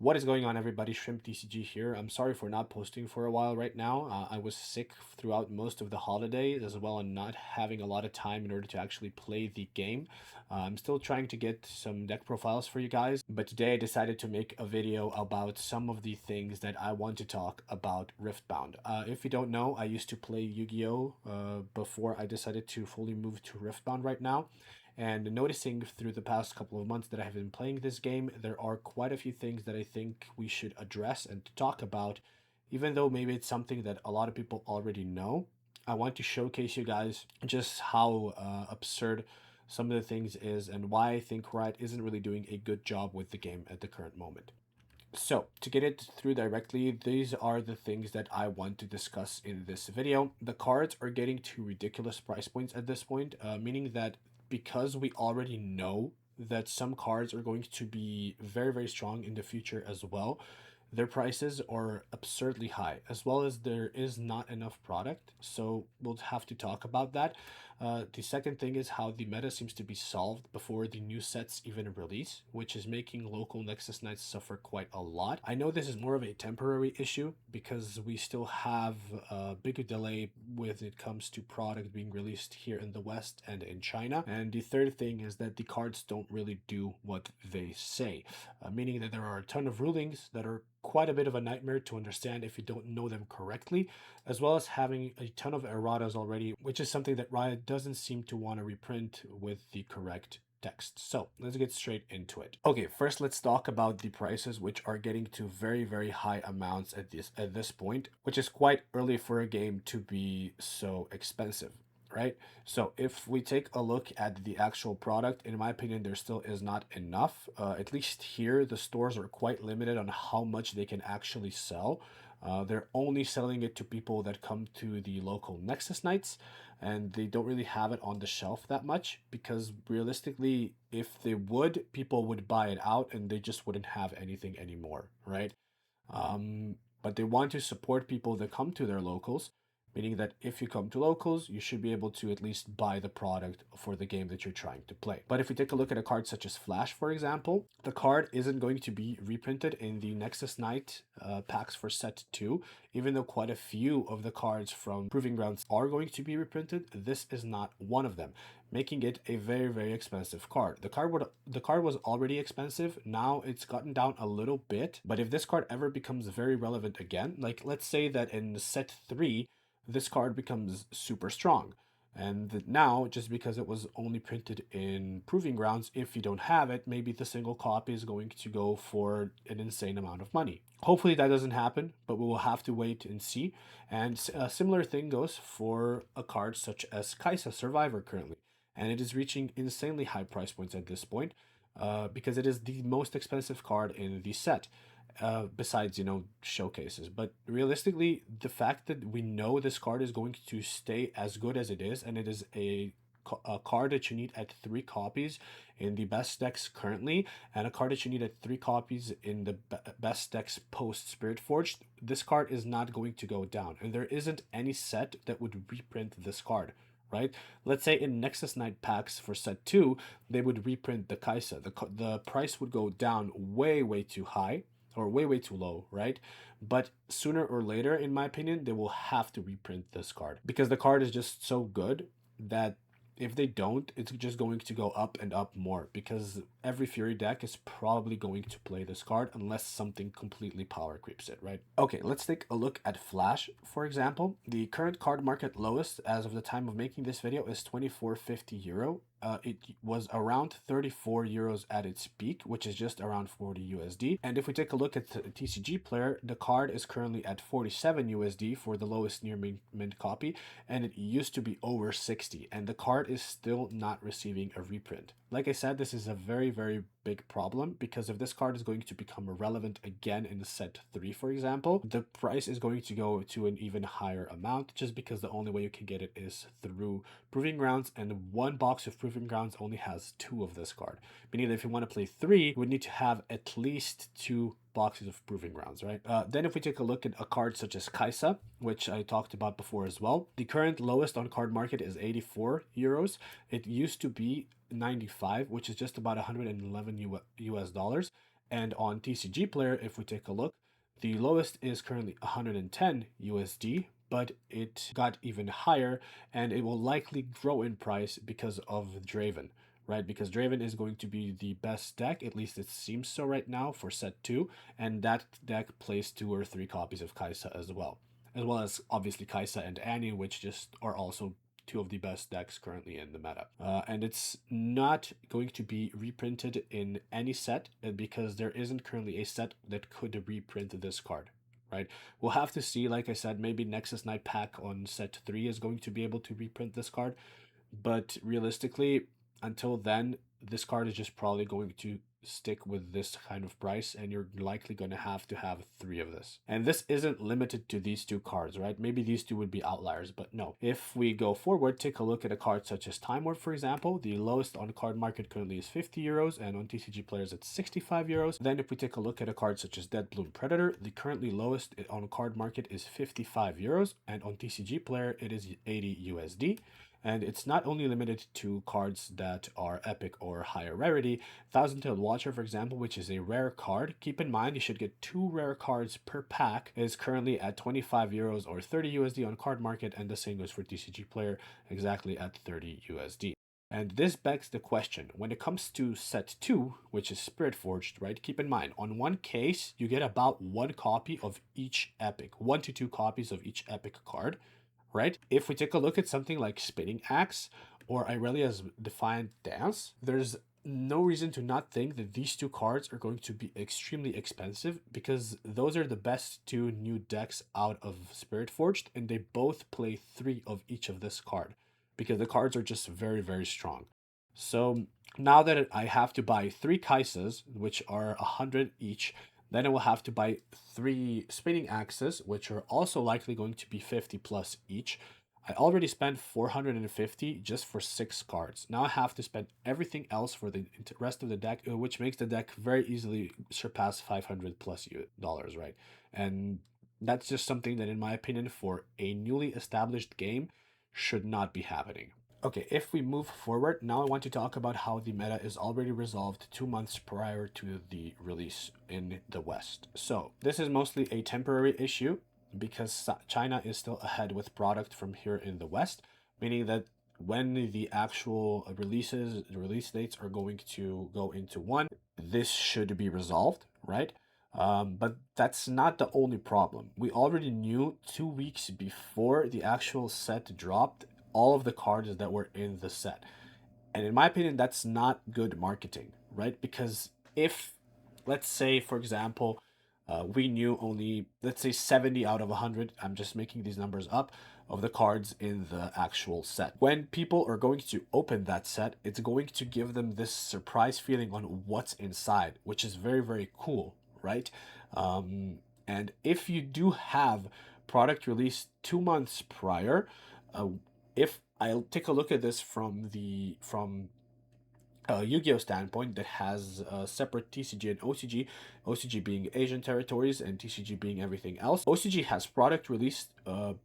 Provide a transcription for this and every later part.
What is going on, everybody? Shrimp TCG here. I'm sorry for not posting for a while right now. I was sick throughout most of the holidays as well, and not having a lot of time in order to actually play the game. I'm still trying to get some deck profiles for you guys, but today I decided to make a video about some of the things that I want to talk about Riftbound. If you don't know, I used to play Yu-Gi-Oh! Before I decided to fully move to Riftbound right now. And noticing through the past couple of months that I have been playing this game, there are quite a few things that I think we should address and talk about, even though maybe it's something that a lot of people already know. I want to showcase you guys just how absurd some of the things is and why I think Riot isn't really doing a good job with the game at the current moment. So, to get it through directly, these are the things that I want to discuss in this video. The cards are getting to ridiculous price points at this point, meaning that because we already know that some cards are going to be very, very strong in the future as well, their prices are absurdly high, as well as there is not enough product. So we'll have to talk about that. The second thing is how the meta seems to be solved before the new sets even release, which is making local Nexus Knights suffer quite a lot. I know this is more of a temporary issue because we still have a bigger delay when it comes to product being released here in the West and in China. And the third thing is that the cards don't really do what they say, meaning that there are a ton of rulings that are quite a bit of a nightmare to understand if you don't know them correctly, as well as having a ton of erratas already, which is something that Riot doesn't seem to want to reprint with the correct text. So let's get straight into it. Okay, first let's talk about the prices, which are getting to very, very high amounts at this point, which is quite early for a game to be so expensive. Right? So if we take a look at the actual product, in my opinion, there still is not enough. At least here, the stores are quite limited on how much they can actually sell. They're only selling it to people that come to the local Nexus Nights, and they don't really have it on the shelf that much because realistically, if they would, people would buy it out and they just wouldn't have anything anymore, right? But they want to support people that come to their locals, meaning that if you come to locals, you should be able to at least buy the product for the game that you're trying to play. But if we take a look at a card such as Flash, for example, the card isn't going to be reprinted in the Nexus Knight packs for set 2, even though quite a few of the cards from Proving Grounds are going to be reprinted. This is not one of them, making it a very, very expensive card. The card was already expensive. Now it's gotten down a little bit, but if this card ever becomes very relevant again, like let's say that in set 3, this card becomes super strong. And now, just because it was only printed in Proving Grounds, if you don't have it, maybe the single copy is going to go for an insane amount of money. Hopefully that doesn't happen, but we will have to wait and see. And a similar thing goes for a card such as Kaisa Survivor currently. And it is reaching insanely high price points at this point because it is the most expensive card in the set. Besides, showcases. But realistically, the fact that we know this card is going to stay as good as it is, and it is a card that you need at 3 copies in the best decks currently, and a card that you need at 3 copies in the best decks post Spirit Forged, this card is not going to go down. And there isn't any set that would reprint this card. Right? Let's say in Nexus Knight packs for set 2, they would reprint the Kaisa. The price would go down way, way too high, or way, way too low, right? But sooner or later, in my opinion, they will have to reprint this card because the card is just so good that if they don't, it's just going to go up and up more because every Fury deck is probably going to play this card unless something completely power creeps it, right? Okay, let's take a look at Flash, for example. The current card market lowest as of the time of making this video is 2450 euro. It was around 34 euros at its peak, which is just around 40 USD. And if we take a look at the TCG player, the card is currently at 47 USD for the lowest near mint copy, and it used to be over 60, and the card is still not receiving a reprint. Like I said, this is a very, very big problem because if this card is going to become irrelevant again in set 3, for example, the price is going to go to an even higher amount just because the only way you can get it is through Proving Grounds, and one box of Proving Grounds only has 2 of this card, meaning that if you want to play 3, you would need to have at least 2 boxes of Proving Grounds, right? Then if we take a look at a card such as Kaisa, which I talked about before as well, the current lowest on card market is 84 euros. It used to be 95, which is just about 111 US dollars. And on TCG Player, if we take a look, the lowest is currently 110 USD, but it got even higher and it will likely grow in price because of Draven, right? Because Draven is going to be the best deck, at least it seems so right now for set 2, and that deck plays 2 or 3 copies of Kai'Sa as well as obviously Kai'Sa and Annie, which just are also two of the best decks currently in the meta. And it's not going to be reprinted in any set because there isn't currently a set that could reprint this card, right? We'll have to see, like I said, maybe Nexus Knight pack on set 3 is going to be able to reprint this card, but realistically, until then, this card is just probably going to stick with this kind of price, and you're likely going to have 3 of this. And this isn't limited to these 2 cards, right? Maybe these 2 would be outliers, but no. If we go forward, take a look at a card such as Time Warp, for example. The lowest on card market currently is 50 euros, and on TCG Players it's 65 euros. Then if we take a look at a card such as Dead Bloom Predator, the currently lowest on card market is 55 euros, and on TCG Player it is 80 USD. And it's not only limited to cards that are epic or higher rarity. Thousand-Tailed Watcher, for example, which is a rare card. Keep in mind, you should get 2 rare cards per pack, is currently at 25 euros or 30 USD on card market, and the same goes for TCG Player, exactly at 30 USD. And this begs the question, when it comes to set 2, which is Spirit Forged, right? Keep in mind, on one case, you get about 1 copy of each epic, 1 to 2 copies of each epic card, right? If we take a look at something like Spinning Axe or Irelia's Defiant Dance, there's no reason to not think that these 2 cards are going to be extremely expensive because those are the best 2 new decks out of Spirit Forged, and they both play 3 of each of this card because the cards are just very, very strong. So now that I have to buy 3 Kaisas, which are 100 each, then I will have to buy 3 Spinning Axes, which are also likely going to be 50 plus each. I already spent 450 just for 6 cards. Now I have to spend everything else for the rest of the deck, which makes the deck very easily surpass 500 plus dollars, right? And that's just something that, in my opinion, for a newly established game, should not be happening. Okay, if we move forward, now I want to talk about how the meta is already resolved 2 months prior to the release in the West. So this is mostly a temporary issue because China is still ahead with product from here in the West, meaning that when the actual release dates are going to go into one, this should be resolved, right? But that's not the only problem. We already knew 2 weeks before the actual set dropped all of the cards that were in the set. And in my opinion, that's not good marketing, right? Because if, let's say, for example, we knew only, let's say 70 out of 100, I'm just making these numbers up, of the cards in the actual set. When people are going to open that set, it's going to give them this surprise feeling on what's inside, which is very, very cool, right? And if you do have product released 2 months prior, if I'll take a look at this from Yu-Gi-Oh standpoint that has separate TCG and OCG, OCG being Asian territories and TCG being everything else. OCG has product released 2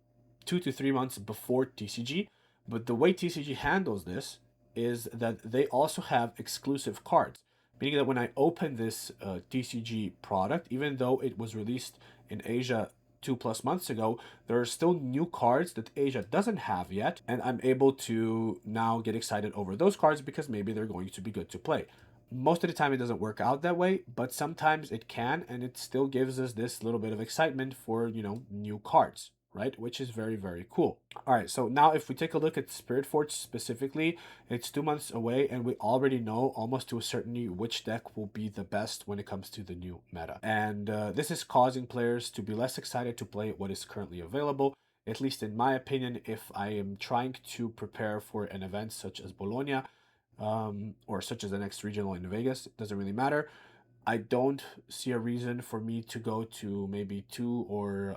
to 3 months before TCG, but the way TCG handles this is that they also have exclusive cards, meaning that when I open this TCG product, even though it was released in Asia 2+ months ago, there are still new cards that Asia doesn't have yet, and I'm able to now get excited over those cards because maybe they're going to be good to play. Most of the time it doesn't work out that way, but sometimes it can, and it still gives us this little bit of excitement for, new cards, right? Which is very, very cool. All right, so now if we take a look at Spirit Forge specifically, it's 2 months away, and we already know almost to a certainty which deck will be the best when it comes to the new meta. And this is causing players to be less excited to play what is currently available, at least in my opinion. If I am trying to prepare for an event such as Bologna, or such as the next regional in Vegas, it doesn't really matter. I don't see a reason for me to go to maybe 2 or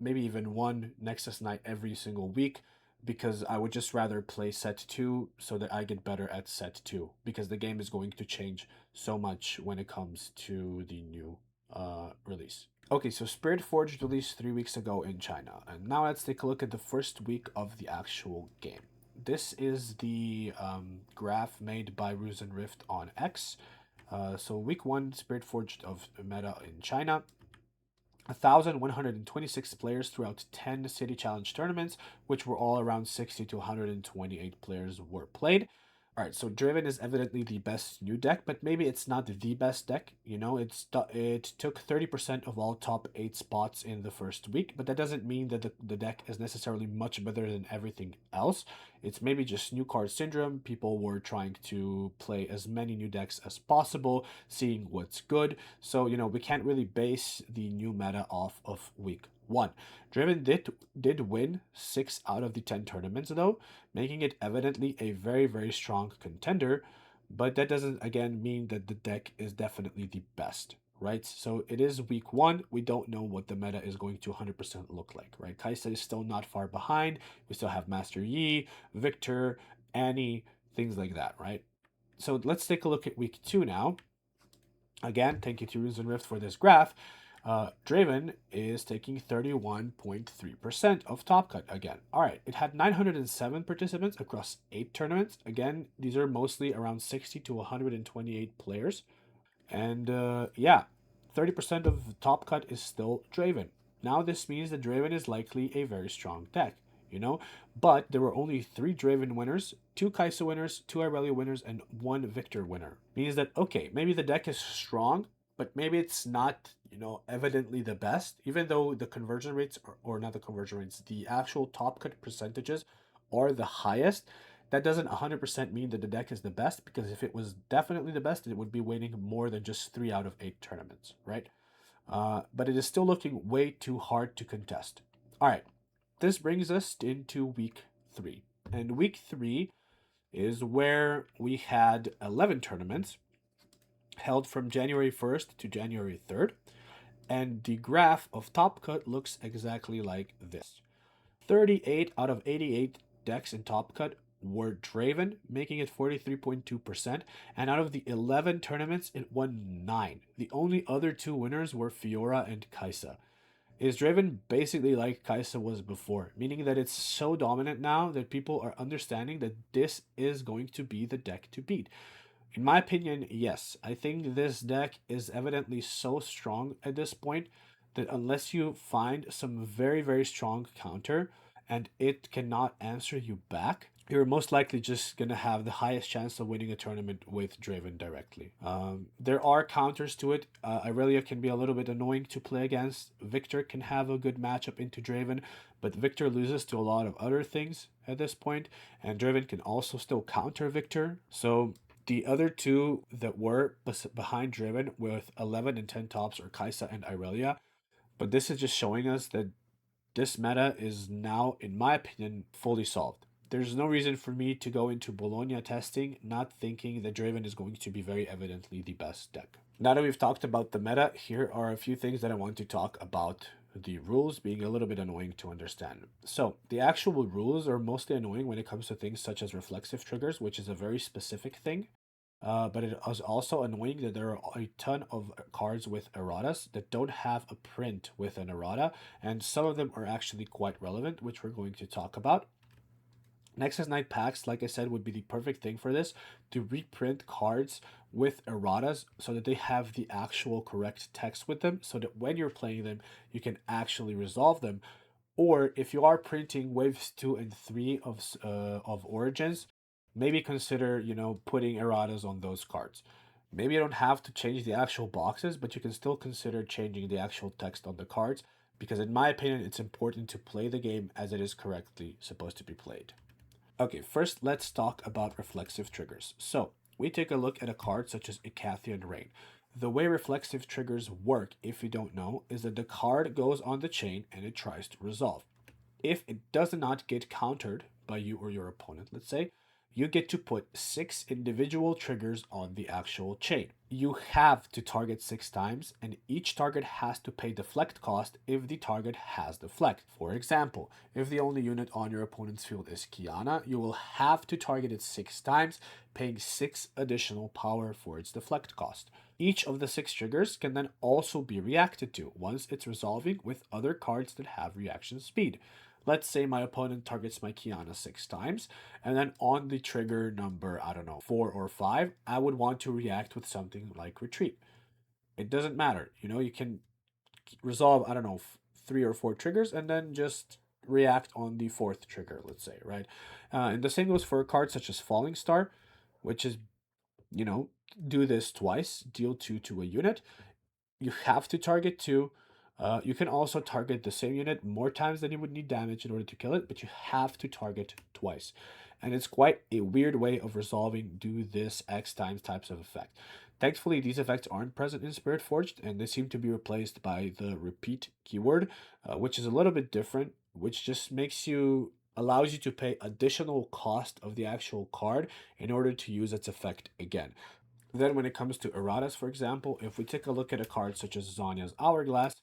maybe even 1 Nexus Knight every single week, because I would just rather play set 2 so that I get better at set 2, because the game is going to change so much when it comes to the new release. Okay, so Spirit Forged released 3 weeks ago in China, and now let's take a look at the first week of the actual game. This is the graph made by Ruse and Rift on X. So week 1, Spirit Forged of meta in China. 1,126 players throughout 10 City Challenge tournaments, which were all around 60 to 128 players were played. All right, so Draven is evidently the best new deck, but maybe it's not the best deck. You know, it took 30% of all top 8 spots in the first week, but that doesn't mean that the deck is necessarily much better than everything else. It's maybe just new card syndrome. People were trying to play as many new decks as possible, seeing what's good. So, you know, we can't really base the new meta off of week 1. Draven did win 6 out of the 10 tournaments though, making it evidently a very, very strong contender, but that doesn't again mean that the deck is definitely the best, right? So it is week 1. We don't know what the meta is going to 100% look like, right? Kai'Sa is still not far behind. We still have Master Yi, Victor, Annie, things like that, right? So let's take a look at week 2 now. Again, thank you to Runes and Rift for this graph. Draven is taking 31.3% of top cut again. All right, it had 907 participants across 8 tournaments. Again, these are mostly around 60 to 128 players. And yeah, 30% of top cut is still Draven. Now this means that Draven is likely a very strong deck, you know? But there were only 3 Draven winners, 2 Kai'Sa winners, 2 Irelia winners, and 1 Victor winner. Means that, okay, maybe the deck is strong, but maybe it's not, you know, evidently the best, even though the conversion rates, or not the conversion rates, the actual top cut percentages are the highest. That doesn't 100% mean that the deck is the best, because if it was definitely the best, it would be winning more than just 3 out of 8 tournaments, right? But it is still looking way too hard to contest. All right, this brings us into week 3. And week 3 is where we had 11 tournaments held from January 1st to January 3rd. And the graph of top cut looks exactly like this. 38 out of 88 decks in top cut were Draven, making it 43.2%. And out of the 11 tournaments, it won 9. The only other 2 winners were Fiora and Kai'Sa. Is Draven basically like Kai'Sa was before, meaning that it's so dominant now that people are understanding that this is going to be the deck to beat. In my opinion, yes. I think this deck is evidently so strong at this point that unless you find some very, very strong counter and it cannot answer you back, you're most likely just going to have the highest chance of winning a tournament with Draven directly. There are counters to it. Irelia can be a little bit annoying to play against. Victor can have a good matchup into Draven, but Victor loses to a lot of other things at this point, and Draven can also still counter Victor. So the other 2 that were behind Draven with 11 and 10 tops are Kai'Sa and Irelia. But this is just showing us that this meta is now, in my opinion, fully solved. There's no reason for me to go into Bologna testing not thinking that Draven is going to be very evidently the best deck. Now that we've talked about the meta, here are a few things that I want to talk about the rules being a little bit annoying to understand. So the actual rules are mostly annoying when it comes to things such as reflexive triggers, which is a very specific thing. But it is also annoying that there are a ton of cards with erratas that don't have a print with an errata, and some of them are actually quite relevant, which we're going to talk about. Nexus Knight packs, like I said, would be the perfect thing for this, to reprint cards with erratas so that they have the actual correct text with them, so that when you're playing them, you can actually resolve them. Or if you are printing waves 2 and 3 of origins, maybe consider, you know, putting erratas on those cards. Maybe you don't have to change the actual boxes, but you can still consider changing the actual text on the cards, because in my opinion, it's important to play the game as it is correctly supposed to be played. Okay, first let's talk about reflexive triggers. So we take a look at a card such as Icathian Rain. The way reflexive triggers work, if you don't know, is that the card goes on the chain and it tries to resolve. If it does not get countered by you or your opponent, let's say, you get to put 6 individual triggers on the actual chain. You have to target 6 times, and each target has to pay deflect cost if the target has deflect. For example, if the only unit on your opponent's field is Kiana, you will have to target it 6 times, paying 6 additional power for its deflect cost. Each of the 6 triggers can then also be reacted to once it's resolving with other cards that have reaction speed. let's say my opponent targets my Kiana 6 times, and then on the trigger number, I don't know, 4 or 5, I would want to react with something like retreat. It doesn't matter. You know, you can resolve, I don't know, 3 or 4 triggers and then just react on the fourth trigger, let's say, right? And the same goes for a card such as Falling Star, which is, you know, do this twice, deal 2 to a unit. You have to target 2. You can also target the same unit more times than you would need damage in order to kill it, but you have to target twice. And it's quite a weird way of resolving do this X times types of effect. Thankfully, these effects aren't present in Spirit Forged, and they seem to be replaced by the repeat keyword, which is a little bit different, which just allows you to pay additional cost of the actual card in order to use its effect again. Then when it comes to erratas, for example, if we take a look at a card such as Zonya's Hourglass,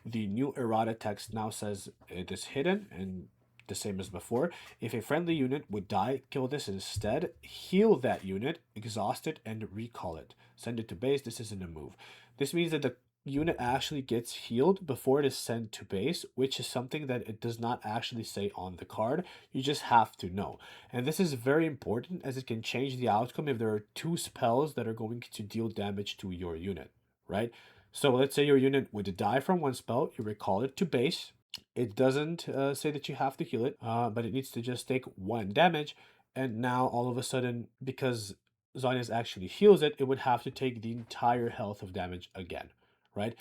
the new errata text now says it is hidden and the same as before. If a friendly unit would die, kill this instead, heal that unit, exhaust it, and recall it. Send it to base. This isn't a move. This means that the unit actually gets healed before it is sent to base, which is something that it does not actually say on the card. You just have to know. And this is very important as it can change the outcome if there are 2 spells that are going to deal damage to your unit, right? So let's say your unit would die from 1 spell, you recall it to base. It doesn't say that you have to heal it, but it needs to just take 1 damage. And now all of a sudden, because Zonius actually heals it, it would have to take the entire health of damage again, right?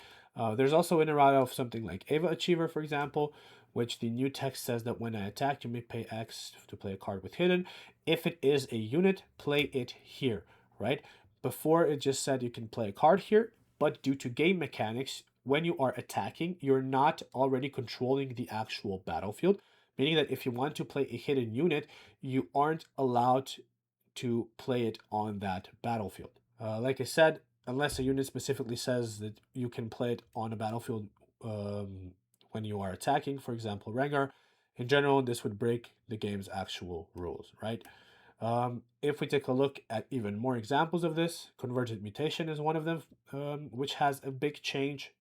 There's also an errata of something like Ava Achiever, for example, which the new text says that when I attack, you may pay X to play a card with hidden. If it is a unit, play it here, right? Before it just said you can play a card here, but due to game mechanics, when you are attacking, you're not already controlling the actual battlefield, meaning that if you want to play a hidden unit, you aren't allowed to play it on that battlefield. Like I said, unless a unit specifically says that you can play it on a battlefield when you are attacking, for example, Rengar, in general, this would break the game's actual rules, right? If we take a look at even more examples of this, Convergent Mutation is one of them, which has a big change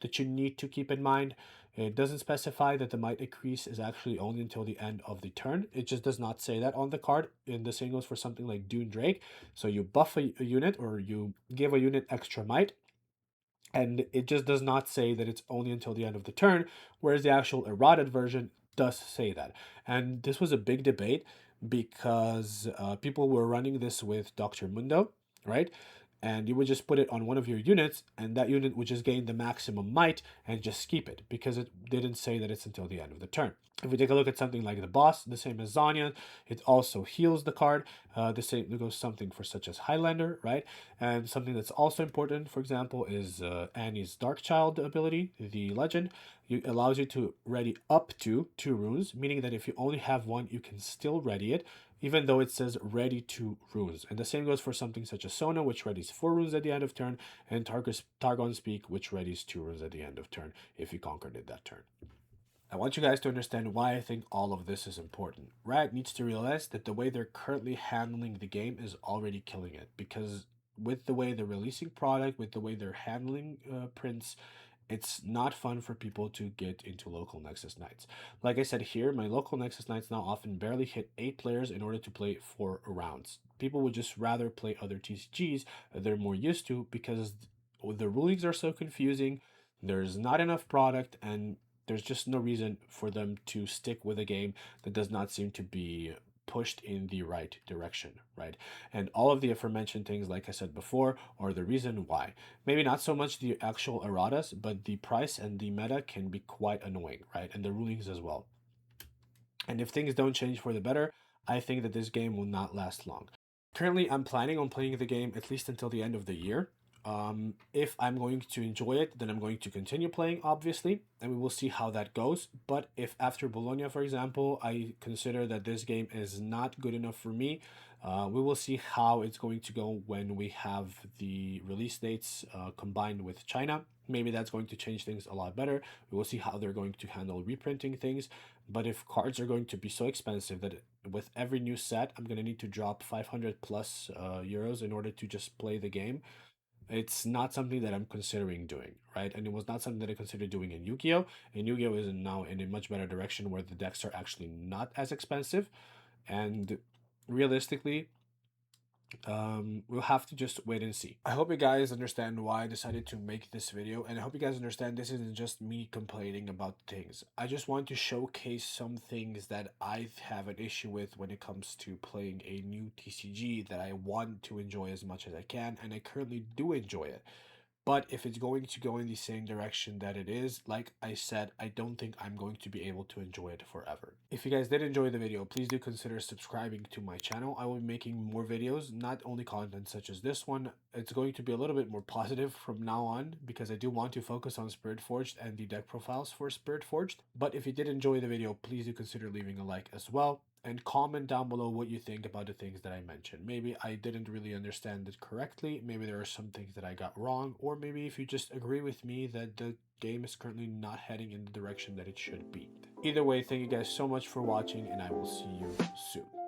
that you need to keep in mind. It doesn't specify that the might increase is actually only until the end of the turn. It just does not say that on the card. And the same goes for something like Dune Drake. So you buff a unit or you give a unit extra might, and it just does not say that it's only until the end of the turn, whereas the actual eroded version does say that. And this was a big debate because people were running this with Dr. Mundo, right? And you would just put it on one of your units, and that unit would just gain the maximum might and just keep it because it didn't say that it's until the end of the turn. If we take a look at something like the boss, the same as Zanya, it also heals the card. The same goes something for such as Highlander, right? And something that's also important, for example, is Annie's Darkchild ability, the legend. It allows you to ready up to 2 runes, meaning that if you only have 1, you can still ready it, even though it says ready 2 runes. And the same goes for something such as Sona, which readies 4 runes at the end of turn, and Targon Speak, which readies 2 runes at the end of turn if you conquered it that turn. I want you guys to understand why I think all of this is important. Riot needs to realize that the way they're currently handling the game is already killing it, because with the way they're releasing product, with the way they're handling prints, it's not fun for people to get into local Nexus Knights. Like I said here, my local Nexus Knights now often barely hit 8 players in order to play 4 rounds. People would just rather play other TCGs that they're more used to because the rulings are so confusing, there's not enough product, and there's just no reason for them to stick with a game that does not seem to be pushed in the right direction, right? And all of the aforementioned things, like I said before, are the reason why. Maybe not so much the actual erratas, but the price and the meta can be quite annoying, right? And the rulings as well. And if things don't change for the better, I think that this game will not last long. Currently, I'm planning on playing the game at least until the end of the year. If I'm going to enjoy it, then I'm going to continue playing, obviously, and we will see how that goes. But if after Bologna, for example, I consider that this game is not good enough for me, we will see how it's going to go when we have the release dates combined with China. Maybe that's going to change things a lot better. We will see how they're going to handle reprinting things. But if cards are going to be so expensive that with every new set, I'm going to need to drop 500 plus euros in order to just play the game, It's not something that I'm considering doing, right? And it was not something that I considered doing in Yu-Gi-Oh! And Yu-Gi-Oh! Is now in a much better direction where the decks are actually not as expensive. And realistically, we'll have to just wait and see. I hope you guys understand why I decided to make this video, and I hope you guys understand this isn't just me complaining about things. I just want to showcase some things that I have an issue with when it comes to playing a new TCG that I want to enjoy as much as I can, and I currently do enjoy it. But if it's going to go in the same direction that it is, like I said, I don't think I'm going to be able to enjoy it forever. If you guys did enjoy the video, please do consider subscribing to my channel. I will be making more videos, not only content such as this one. It's going to be a little bit more positive from now on because I do want to focus on Spirit Forged and the deck profiles for Spirit Forged. But if you did enjoy the video, please do consider leaving a like as well. And comment down below what you think about the things that I mentioned. Maybe I didn't really understand it correctly. Maybe there are some things that I got wrong. Or maybe if you just agree with me that the game is currently not heading in the direction that it should be. Either way, thank you guys so much for watching, and I will see you soon.